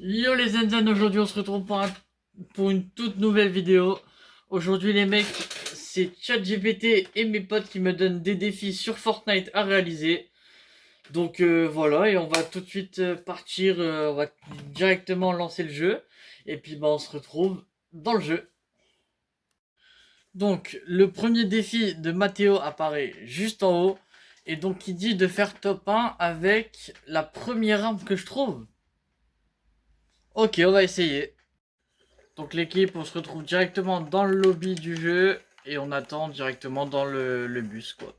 Yo les zinzans, aujourd'hui on se retrouve pour une toute nouvelle vidéo. Aujourd'hui les mecs, c'est ChatGPT et mes potes qui me donnent des défis sur Fortnite à réaliser. Donc voilà, et on va tout de suite partir, on va directement lancer le jeu. Et puis bah on se retrouve dans le jeu. Donc le premier défi de Mathéo apparaît juste en haut. Et donc il dit de faire top 1 avec la première arme que je trouve. Ok, on va essayer. Donc l'équipe, on se retrouve directement dans le lobby du jeu et on attend directement dans le bus quoi.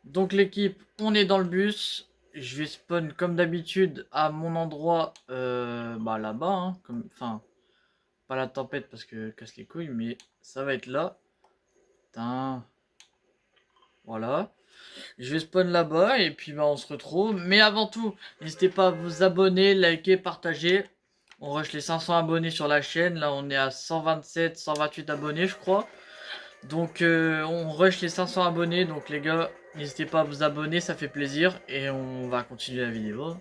Donc l'équipe, on est dans le bus. Je vais spawn comme d'habitude à mon endroit bah là-bas, hein, enfin pas la tempête parce que casse les couilles, mais ça va être là. Putain, voilà. Je vais spawn là-bas et puis bah on se retrouve. Mais avant tout, n'hésitez pas à vous abonner, liker, partager. On rush les 500 abonnés sur la chaîne. Là on est à 127, 128 abonnés je crois. Donc on rush les 500 abonnés, donc les gars, n'hésitez pas à vous abonner, ça fait plaisir. Et on va continuer la vidéo.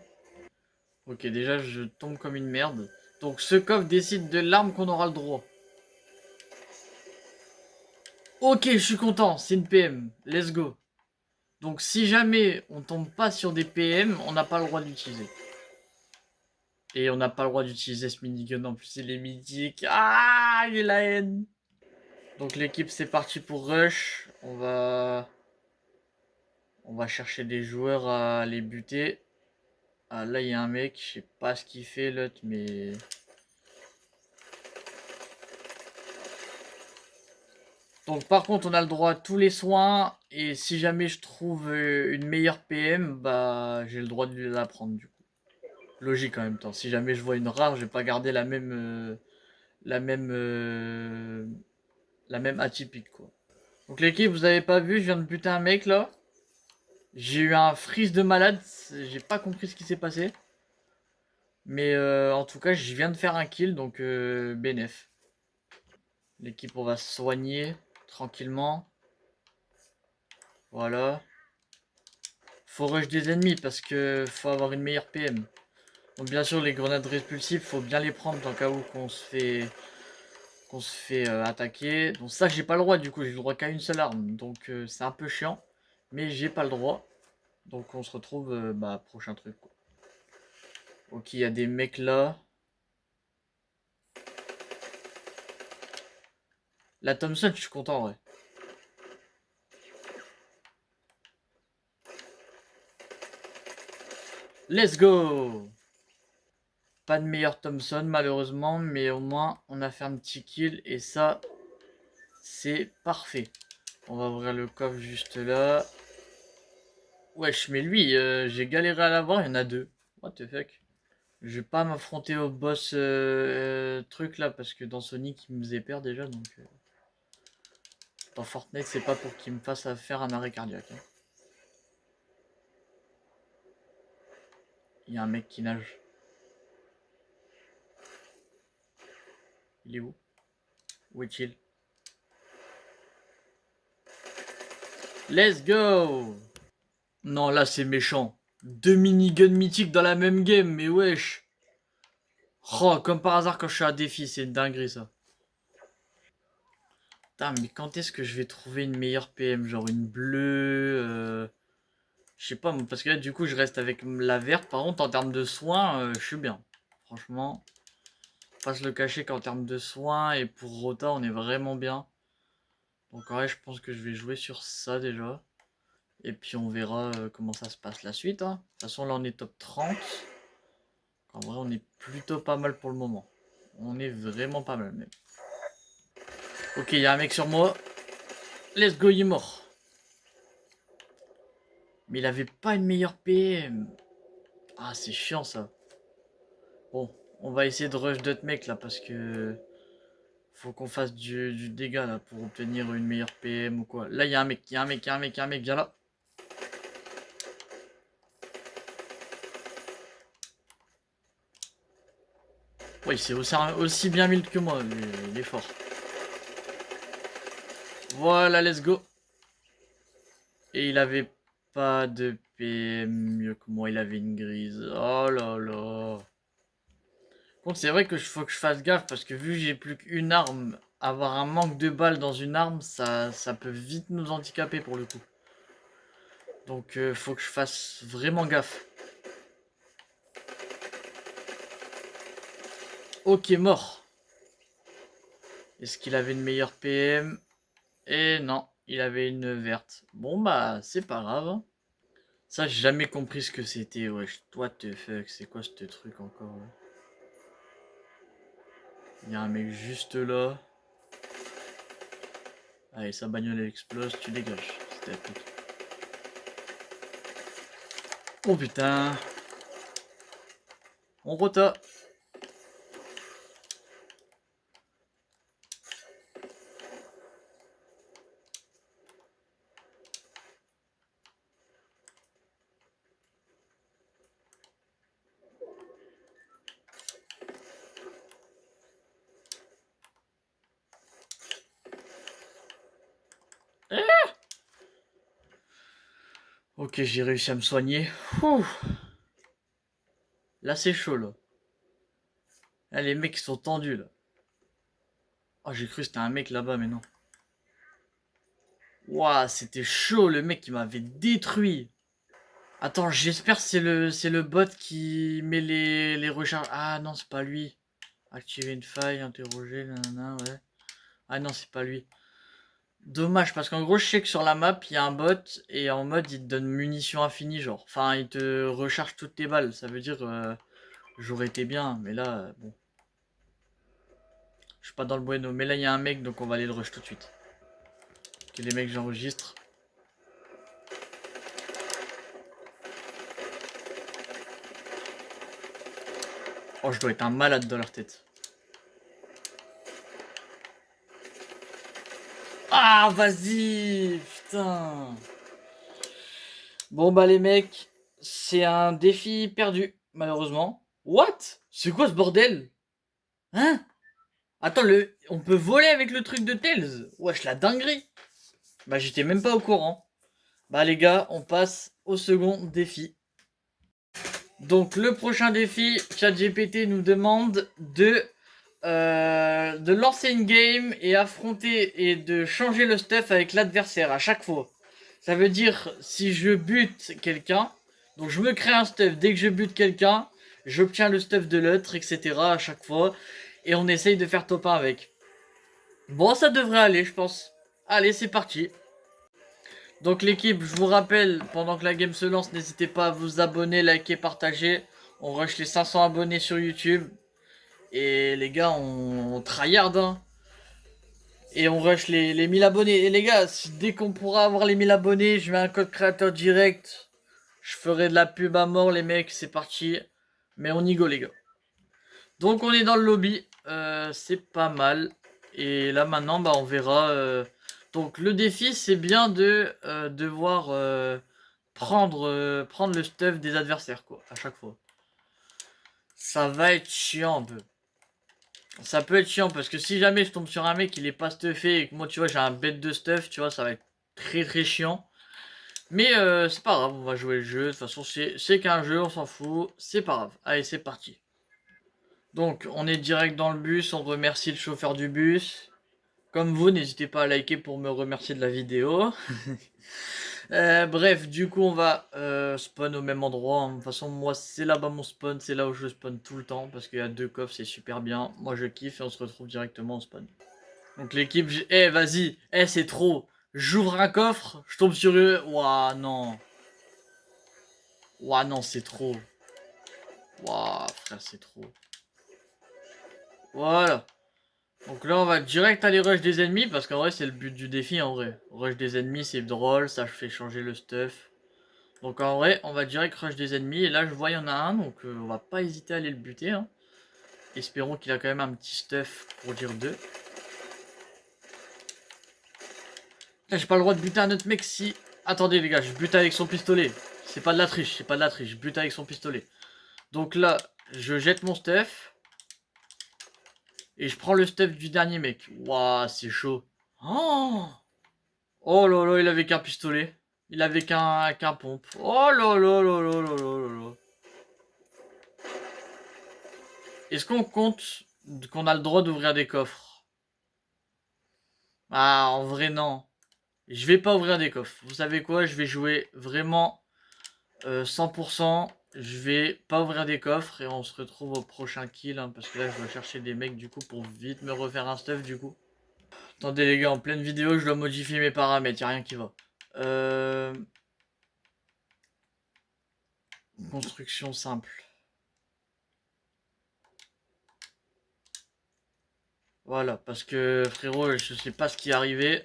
Ok, déjà je tombe comme une merde. Donc ce coffre décide de l'arme qu'on aura le droit. Ok, je suis content, c'est une PM, let's go. Donc si jamais on tombe pas sur des PM, on n'a pas le droit d'utiliser. Et on n'a pas le droit d'utiliser ce minigun en plus, il est mythique. Ah, il est la haine. Donc l'équipe c'est parti pour rush. On va chercher des joueurs à les buter. Ah là il y a un mec, je sais pas ce qu'il fait l'autre mais... Donc par contre on a le droit à tous les soins et si jamais je trouve une meilleure PM, bah j'ai le droit de la prendre du coup. Logique en même temps, si jamais je vois une rare, je vais pas garder la même la même atypique quoi. Donc l'équipe, vous avez pas vu, je viens de buter un mec là. J'ai eu un freeze de malade, j'ai pas compris ce qui s'est passé. Mais en tout cas, je viens de faire un kill, donc bénef. L'équipe, on va se soigner tranquillement. Voilà. Faut rush des ennemis parce que faut avoir une meilleure PM. Donc bien sûr, les grenades répulsives, faut bien les prendre dans le cas où qu'on se fait attaquer. Donc ça, j'ai pas le droit du coup, j'ai le droit qu'à une seule arme. Donc c'est un peu chiant, mais j'ai pas le droit. Donc on se retrouve bah prochain truc quoi. Ok, il y a des mecs là. La Thompson, je suis content ouais. Let's go! Pas de meilleur Thompson malheureusement, mais au moins on a fait un petit kill et ça c'est parfait. On va ouvrir le coffre juste là. Wesh, mais lui, j'ai galéré à l'avoir, il y en a deux. What the fuck? Je vais pas m'affronter au boss truc là parce que dans Sonic il me faisait peur déjà donc dans Fortnite c'est pas pour qu'il me fasse faire un arrêt cardiaque. Hein. Il y a un mec qui nage. Il est où? Où est-il? Let's go! Non, là c'est méchant. Deux miniguns mythiques dans la même game, mais wesh. Oh, comme par hasard quand je suis à défi, c'est une dinguerie ça. Putain, mais quand est-ce que je vais trouver une meilleure PM? Genre une bleue je sais pas, parce que là du coup je reste avec la verte. Par contre en termes de soins, je suis bien. Franchement, pas se le cacher qu'en termes de soins et pour Rota on est vraiment bien. Donc en vrai je pense que je vais jouer sur ça déjà. Et puis on verra comment ça se passe la suite. Hein. De toute façon là on est top 30. En vrai on est plutôt pas mal pour le moment. On est vraiment pas mal même. Ok, il y a un mec sur moi. Let's go, il est mort. Mais il avait pas une meilleure PM. Ah, c'est chiant ça. Bon, on va essayer de rush d'autres mecs là parce que faut qu'on fasse du dégât là pour obtenir une meilleure PM ou quoi. Là, il y a un mec, il y a un mec, il y a un mec, il y a un mec, viens là. Ouais, il s'est aussi bien mis que moi, il est fort. Voilà, let's go. Et il avait pas de PM mieux que moi, il avait une grise. Oh là là. Contre, c'est vrai que faut que je fasse gaffe parce que vu que j'ai plus qu'une arme, avoir un manque de balles dans une arme, ça peut vite nous handicaper pour le coup. Donc faut que je fasse vraiment gaffe. Ok, mort. Est-ce qu'il avait une meilleure PM? Et non, il avait une verte. Bon bah, c'est pas grave, hein. Ça, j'ai jamais compris ce que c'était, wesh. What the fuck, c'est quoi ce truc encore là? Il y a un mec juste là. Allez, sa bagnole elle explose, tu dégages. C'était à tout. Oh putain. On rota. Ok, j'ai réussi à me soigner. Ouh. Là, c'est chaud, là. Là, les mecs sont tendus, là. Oh, j'ai cru que c'était un mec là-bas, mais non. Waouh, c'était chaud, le mec qui m'avait détruit. Attends, j'espère que c'est le bot qui met les recharges. Ah non, c'est pas lui. Activer une faille, interroger, nanana, ouais. Ah non, c'est pas lui. Dommage, parce qu'en gros, je sais que sur la map, il y a un bot et en mode, il te donne munitions infinies, genre. Enfin, il te recharge toutes tes balles. Ça veut dire, j'aurais été bien, mais là, bon. Je suis pas dans le bueno. Mais là, il y a un mec, donc on va aller le rush tout de suite. Ok, les mecs, j'enregistre. Oh, je dois être un malade dans leur tête. Ah, vas-y, putain. Bon, bah, les mecs, c'est un défi perdu, malheureusement. What? C'est quoi ce bordel? Hein? Attends, on peut voler avec le truc de Tails? Wesh, la dinguerie. Bah, j'étais même pas au courant. Bah, les gars, on passe au second défi. Donc, le prochain défi, ChatGPT nous demande de lancer une game et affronter et de changer le stuff avec l'adversaire à chaque fois. Ça veut dire, si je bute quelqu'un, donc je me crée un stuff, dès que je bute quelqu'un, j'obtiens le stuff de l'autre, etc. à chaque fois, et on essaye de faire top 1 avec. Bon, ça devrait aller, je pense. Allez, c'est parti. Donc l'équipe, je vous rappelle, pendant que la game se lance, n'hésitez pas à vous abonner, liker, partager. On rush les 500 abonnés sur YouTube. Et les gars, on tryhard, hein. Et on rush les 1000 abonnés. Et les gars, dès qu'on pourra avoir les 1000 abonnés, je mets un code créateur direct. Je ferai de la pub à mort, les mecs, c'est parti. Mais on y go, les gars. Donc on est dans le lobby. C'est pas mal. Et là maintenant, bah, on verra. Donc le défi, c'est bien de devoir prendre le stuff des adversaires, quoi, à chaque fois. Ça va être chiant un peu. Ça peut être chiant parce que si jamais je tombe sur un mec qui est pas stuffé et que moi tu vois j'ai un bête de stuff, tu vois, ça va être très très chiant. Mais c'est pas grave, on va jouer le jeu. De toute façon, c'est qu'un jeu, on s'en fout. C'est pas grave. Allez, c'est parti. Donc, on est direct dans le bus. On remercie le chauffeur du bus. Comme vous, n'hésitez pas à liker pour me remercier de la vidéo. Bref, du coup, on va spawn au même endroit, hein. De toute façon, moi, c'est là-bas mon spawn. C'est là où je spawn tout le temps. Parce qu'il y a 2 coffres, c'est super bien. Moi, je kiffe et on se retrouve directement au spawn. Donc, l'équipe, eh, vas-y. Eh, c'est trop. J'ouvre un coffre, je tombe sur eux. Ouah, non. Ouah, non, c'est trop. Ouah, frère, c'est trop. Voilà. Donc là, on va direct aller rush des ennemis, parce qu'en vrai, c'est le but du défi, en vrai. Rush des ennemis, c'est drôle, ça fait changer le stuff. Donc en vrai, on va direct rush des ennemis, et là, je vois, il y en a un, donc on va pas hésiter à aller le buter, hein. Espérons qu'il a quand même un petit stuff pour dire 2. Là, j'ai pas le droit de buter un autre mec si... Attendez, les gars, je bute avec son pistolet. C'est pas de la triche, c'est pas de la triche, je bute avec son pistolet. Donc là, je jette mon stuff. Et je prends le stuff du dernier mec. Waouh, c'est chaud. Oh, oh là là, il avait qu'un pistolet. Il avait qu'un pompe. Oh là là là là là là là là. Est-ce qu'on compte qu'on a le droit d'ouvrir des coffres? Ah, en vrai, non. Je vais pas ouvrir des coffres. Vous savez quoi? Je vais jouer vraiment 100%. Je vais pas ouvrir des coffres et on se retrouve au prochain kill. Hein, parce que là, je dois chercher des mecs du coup pour vite me refaire un stuff du coup. Attendez les gars, en pleine vidéo, je dois modifier mes paramètres. Y'a rien qui va. Construction simple. Voilà, parce que frérot, je sais pas ce qui est arrivé.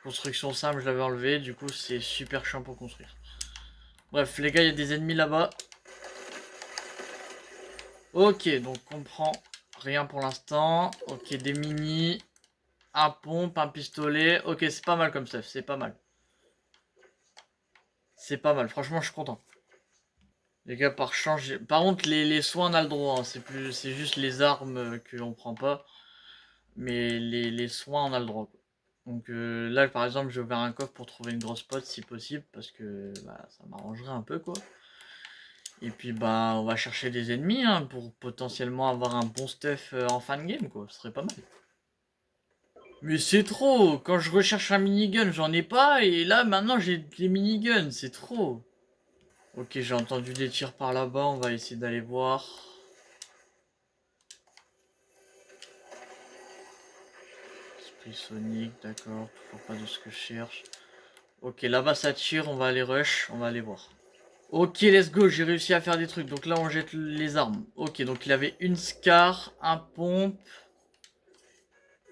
Construction simple, je l'avais enlevé. Du coup, c'est super chiant pour construire. Bref, les gars, il y a des ennemis là-bas. Ok, donc on prend rien pour l'instant. Ok, des mini. Un pompe, un pistolet. Ok, c'est pas mal comme stuff, c'est pas mal. C'est pas mal, franchement, je suis content. Les gars, par contre, les soins, on a le droit. Hein. C'est juste les armes qu'on prend pas. Mais les soins, on a le droit. Quoi. Donc là, par exemple, j'ai ouvert un coffre pour trouver une grosse pote si possible. Parce que bah, ça m'arrangerait un peu, quoi. Et puis, bah, on va chercher des ennemis hein, pour potentiellement avoir un bon stuff en fin de game, quoi. Ce serait pas mal. Mais c'est trop! Quand je recherche un minigun, j'en ai pas. Et là, maintenant, j'ai des miniguns. C'est trop. Ok, j'ai entendu des tirs par là-bas. On va essayer d'aller voir. Esprit Sonic, d'accord. Toujours pas de ce que je cherche. Ok, là-bas ça tire. On va aller rush. On va aller voir. Ok, let's go. J'ai réussi à faire des trucs. Donc là, on jette les armes. Ok, donc il avait une Scar, un pompe.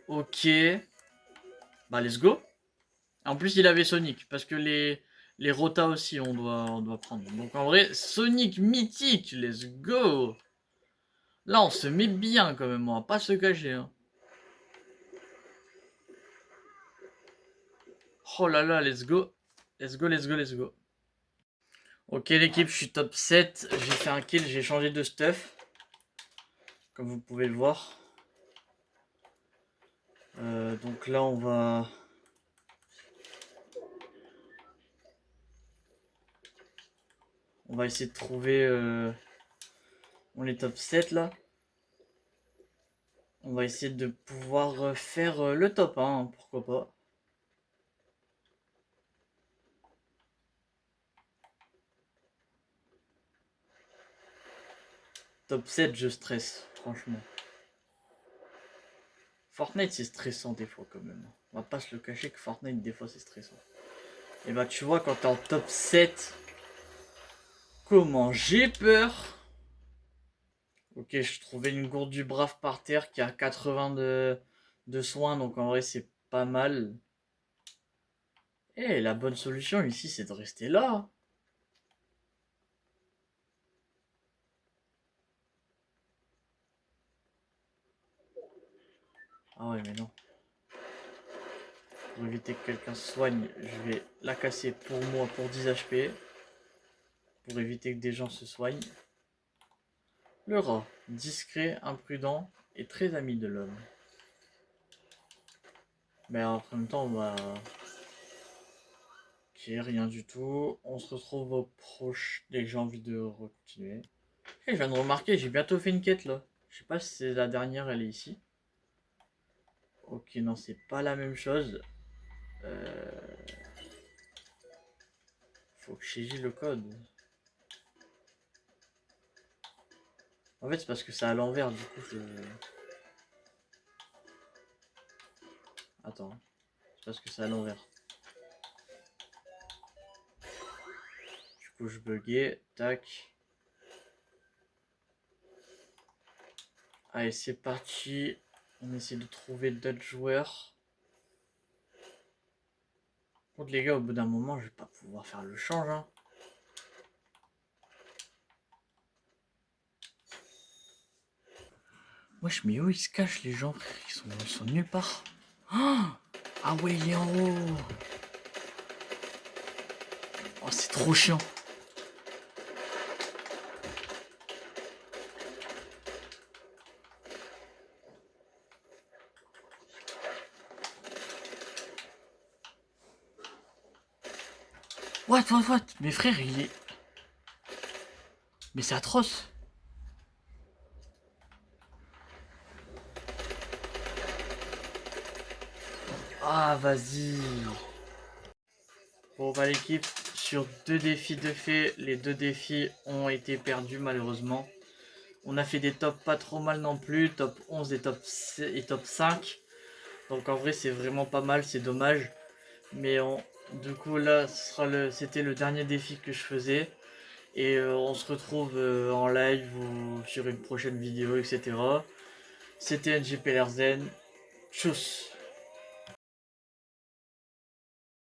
Ok. Bah, let's go. En plus, il avait Sonic. Parce que les Rota aussi, on doit prendre. Donc en vrai, Sonic mythique. Let's go. Là, on se met bien quand même. On va pas se cacher. Hein. Oh là là, let's go. Let's go, let's go, let's go. Ok l'équipe, je suis top 7. J'ai fait un kill, j'ai changé de stuff. Comme vous pouvez le voir. Donc là, on va... On va essayer de trouver... On est top 7 là. On va essayer de pouvoir faire le top 1, hein, pourquoi pas. Top 7, je stresse, franchement. Fortnite, c'est stressant des fois quand même. On va pas se le cacher que Fortnite, des fois, c'est stressant. Et bah, tu vois, quand t'es en top 7, comment j'ai peur. Ok, je trouvais une gourde du brave par terre qui a 80 de soins, donc en vrai, c'est pas mal. Et la bonne solution ici, c'est de rester là. Ah ouais, mais non. Pour éviter que quelqu'un se soigne, je vais la casser pour moi pour 10 HP. Pour éviter que des gens se soignent. Le rat, discret, imprudent et très ami de l'homme. Mais en même temps, on va... Ok, rien du tout. On se retrouve au proche dès que j'ai envie de continuer. Et je viens de remarquer, j'ai bientôt fait une quête là. Je sais pas si c'est la dernière, elle est ici. Ok, non, c'est pas la même chose. Faut que je saisis le code. En fait, c'est parce que c'est à l'envers, du coup, je... Attends. C'est parce que c'est à l'envers. Du coup, je buguais. Tac. Allez, c'est parti. On essaie de trouver d'autres joueurs. Par contre, les gars, au bout d'un moment, je vais pas pouvoir faire le change. Hein. Wesh, mais où ils se cachent, les gens, frère? Ils sont nulle part. Oh, ah ouais, il est en haut. Oh, c'est trop chiant. What? Mais frère, il est... Mais c'est atroce. Ah, vas-y. Bon, bah, l'équipe, sur 2 défis de fait, les 2 défis ont été perdus malheureusement. On a fait des tops pas trop mal non plus, top 11 et top 5. Donc en vrai, c'est vraiment pas mal, c'est dommage. Mais du coup, là, c'était le dernier défi que je faisais. Et on se retrouve en live ou sur une prochaine vidéo, etc. C'était NGP Lerzen. Tchuss.